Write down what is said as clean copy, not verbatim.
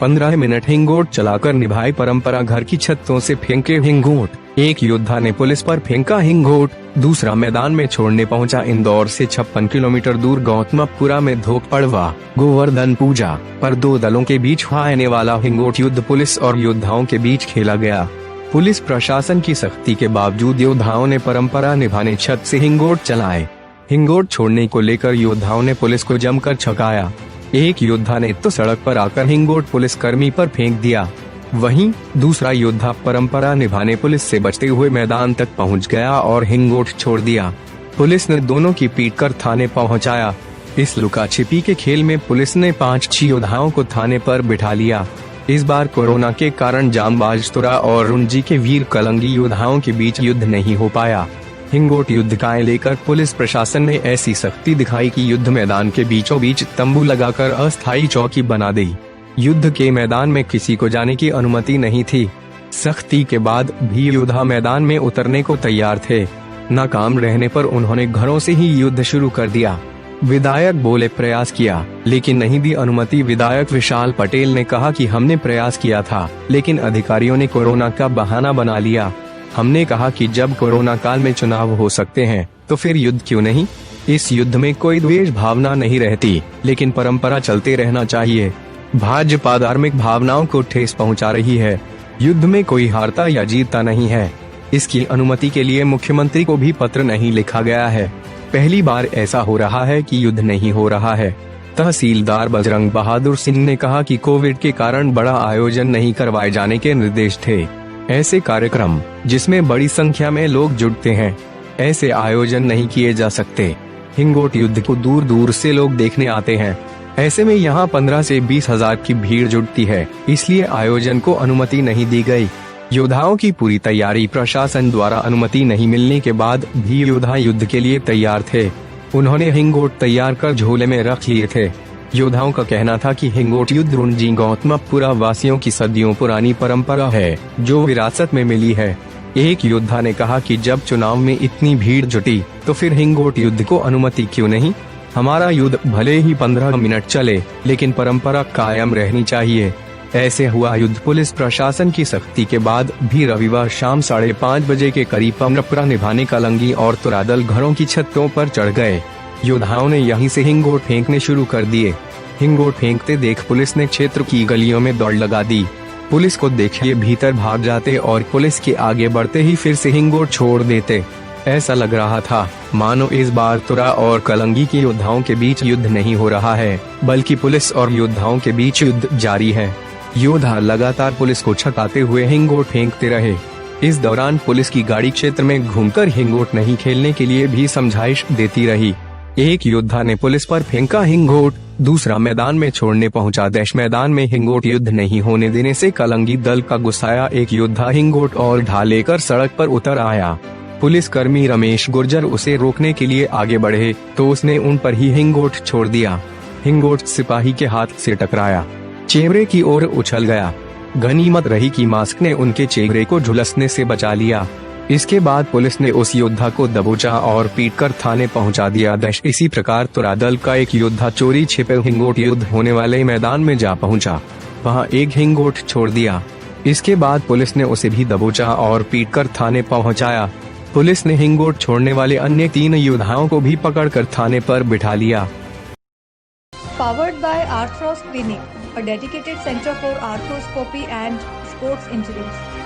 15 minute हिंगोट चलाकर निभाई परंपरा, घर की छतों से फेंके हिंगोट। एक योद्धा ने पुलिस पर फेंका हिंगोट, दूसरा मैदान में छोड़ने पहुंचा। इंदौर से 56 किलोमीटर दूर गौतमपुरा में धोख पड़वा गोवर्धन पूजा पर 2 दलों के बीच होने वाला हिंगोट युद्ध पुलिस और योद्धाओं के बीच खेला गया। पुलिस प्रशासन की सख्ती के बावजूद योद्धाओं ने परंपरा निभाने छत से हिंगोट चलाए। हिंगोट छोड़ने को लेकर योद्धाओं ने पुलिस को जमकर छकाया। एक योद्धा ने तो सड़क पर आकर हिंगोट पुलिसकर्मी पर फेंक दिया, वहीं दूसरा योद्धा परंपरा निभाने पुलिस से बचते हुए मैदान तक पहुंच गया और हिंगोट छोड़ दिया। पुलिस ने दोनों की पीट कर थाने पहुंचाया। इस लुका छिपी के खेल में पुलिस ने 5 योद्धाओं को थाने पर बिठा लिया। इस बार कोरोना के कारण जांबाज तुरा और रुंजी के वीर कलंगी योद्धाओं के बीच युद्ध नहीं हो पाया। हिंगोट युद्ध का लेकर पुलिस प्रशासन ने ऐसी सख्ती दिखाई कि युद्ध मैदान के बीचों बीच तंबू लगाकर अस्थायी चौकी बना दी। युद्ध के मैदान में किसी को जाने की अनुमति नहीं थी। सख्ती के बाद भी योद्धा मैदान में उतरने को तैयार थे। नाकाम रहने पर उन्होंने घरों से ही युद्ध शुरू कर दिया। विधायक बोले प्रयास किया लेकिन नहीं दी अनुमति। विधायक विशाल पटेल ने कहा कि हमने प्रयास किया था लेकिन अधिकारियों ने कोरोना का बहाना बना लिया। हमने कहा कि जब कोरोना काल में चुनाव हो सकते हैं तो फिर युद्ध क्यों नहीं। इस युद्ध में कोई द्वेष भावना नहीं रहती, लेकिन परंपरा चलते रहना चाहिए। भाजपा धार्मिक भावनाओं को ठेस पहुंचा रही है। युद्ध में कोई हारता या जीतता नहीं है। इसकी अनुमति के लिए मुख्यमंत्री को भी पत्र नहीं लिखा गया है। पहली बार ऐसा हो रहा है कि युद्ध नहीं हो रहा है। तहसीलदार बजरंग बहादुर सिंह ने कहा कि कोविड के कारण बड़ा आयोजन नहीं करवाए जाने के निर्देश थे। ऐसे कार्यक्रम जिसमें बड़ी संख्या में लोग जुटते हैं, ऐसे आयोजन नहीं किए जा सकते। हिंगोट युद्ध को दूर दूर से लोग देखने आते हैं। ऐसे में यहाँ 15 से 20 हजार की भीड़ जुटती है, इसलिए आयोजन को अनुमति नहीं दी गई। योद्धाओं की पूरी तैयारी, प्रशासन द्वारा अनुमति नहीं मिलने के बाद भी योद्धा युद्ध के लिए तैयार थे। उन्होंने हिंगोट तैयार कर झोले में रख लिए थे। योद्धाओं का कहना था कि हिंगोट युद्ध रुंजी गौतमपुरा वासियों की सदियों पुरानी परंपरा है जो विरासत में मिली है। एक योद्धा ने कहा कि जब चुनाव में इतनी भीड़ जुटी तो फिर हिंगोट युद्ध को अनुमति क्यों नहीं। हमारा युद्ध भले ही 15 मिनट चले लेकिन परंपरा कायम रहनी चाहिए। ऐसे हुआ युद्ध। पुलिस प्रशासन की सख्ती के बाद भी रविवार शाम 5:30 बजे के करीब परंपरा निभाने कलंगी और तुरादल घरों की छतों पर चढ़ गए। योद्धाओं ने यहीं से हिंगोट फेंकने शुरू कर दिए। हिंगोट फेंकते देख पुलिस ने क्षेत्र की गलियों में दौड़ लगा दी। पुलिस को देखिए भीतर भाग जाते और पुलिस के आगे बढ़ते ही फिर से हिंगोट छोड़ देते। ऐसा लग रहा था मानो इस बार तुरा और कलंगी के योद्धाओं के बीच युद्ध नहीं हो रहा है, बल्कि पुलिस और योद्धाओं के बीच युद्ध जारी है। योद्धा लगातार पुलिस को छकाते हुए हिंगोट फेंकते रहे। इस दौरान पुलिस की गाड़ी क्षेत्र में घूमकर हिंगोट नहीं खेलने के लिए भी समझाइश देती रही। एक योद्धा ने पुलिस पर फेंका हिंगोट, दूसरा मैदान में छोड़ने पहुंचा। देश मैदान में हिंगोट युद्ध नहीं होने देने से कलंगी दल का गुस्साया एक योद्धा हिंगोट और ढा लेकर सड़क पर उतर आया। पुलिसकर्मी रमेश गुर्जर उसे रोकने के लिए आगे बढ़े तो उसने उन पर ही हिंगोट छोड़ दिया। हिंगोट सिपाही के हाथ से टकराया, चेहरे की ओर उछल गया। गनीमत रही कि मास्क ने उनके चेहरे को झुलसने से बचा लिया। इसके बाद पुलिस ने उस योद्धा को दबोचा और पीटकर थाने पहुंचा दिया। इसी प्रकार तुरादल का एक योद्धा चोरी छिपे हिंगोट युद्ध होने वाले मैदान में जा पहुंचा, वहां एक हिंगोट छोड़ दिया। इसके बाद पुलिस ने उसे भी दबोचा और पीटकर थाने पहुंचाया। पुलिस ने हिंगोट छोड़ने वाले अन्य 3 योद्धाओं को भी पकड़कर थाने पर बिठा लिया। Powered by Arthros Clinic, a dedicated center for arthroscopy and sports injuries.